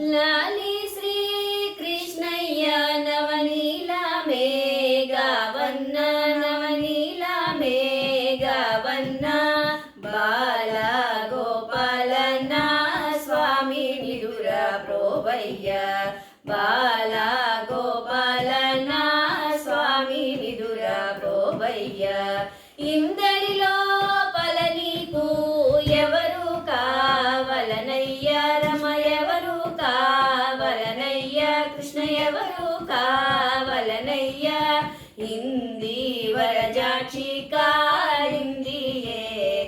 లాలి శ్రీ కృష్ణయ్య నవనీల మేఘవన్న నవనీల మేఘవన్న బాల గోపాలన స్వామి నిదుర ప్రోవయ్య బాల గోపాలన స్వామి నిదుర ప్రోవయ్య ఇందరిలో పలనీకు ఎవరు కావలనయ్యా రమ ఎవరు కావలనయ్యా కృష్ణ ఎవరు కావలనయ్యా ఇంది వరజాక్షి కాలిందియే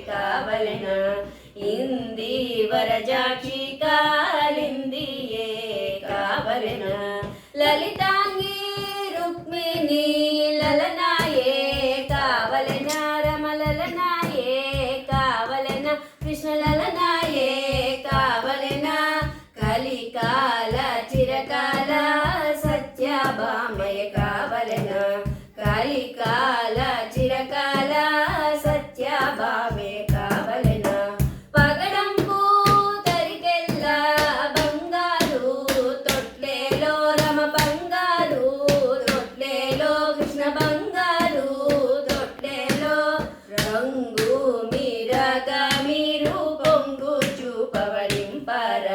కావలన ఇంది వరజాక్షి కాలిందియే కావలన లలితాంగి రుక్మిణి లలనాయే కావలన రమలలనాయే కావలన కృష్ణ లలనాయే కావలన కలికాల చిరకాల సత్యభామయ కావలన కలికాల చిరకాల సత్యభామే కావలన పగడంపు తరికెల్ల బంగారు తొట్లేలో రమ బంగారు తొట్లేలో కృష్ణ బంగారు తొట్లేలో రంగు మీరగ మీరు పొంగు చూపవడింపర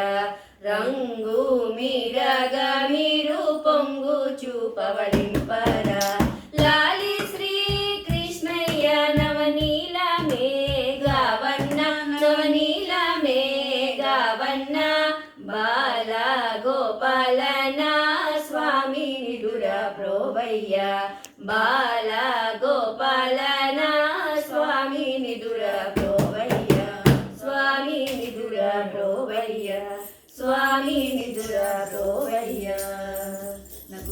రంగు మీరగ మీరు పొంగు చూపవడింపర లాలి శ్రీ కృష్ణయ్య నవనీల మేఘవన్న నవనీల మేఘవన్న బాల గోపాలన స్వామి నిదుర ప్రోవయ్య బాల గోపాలన స్వామి నిదుర ప్రోవయ్య స్వామి నిదుర ప్రోవయ్య స్వామి నిదుర ప్రోవయ్య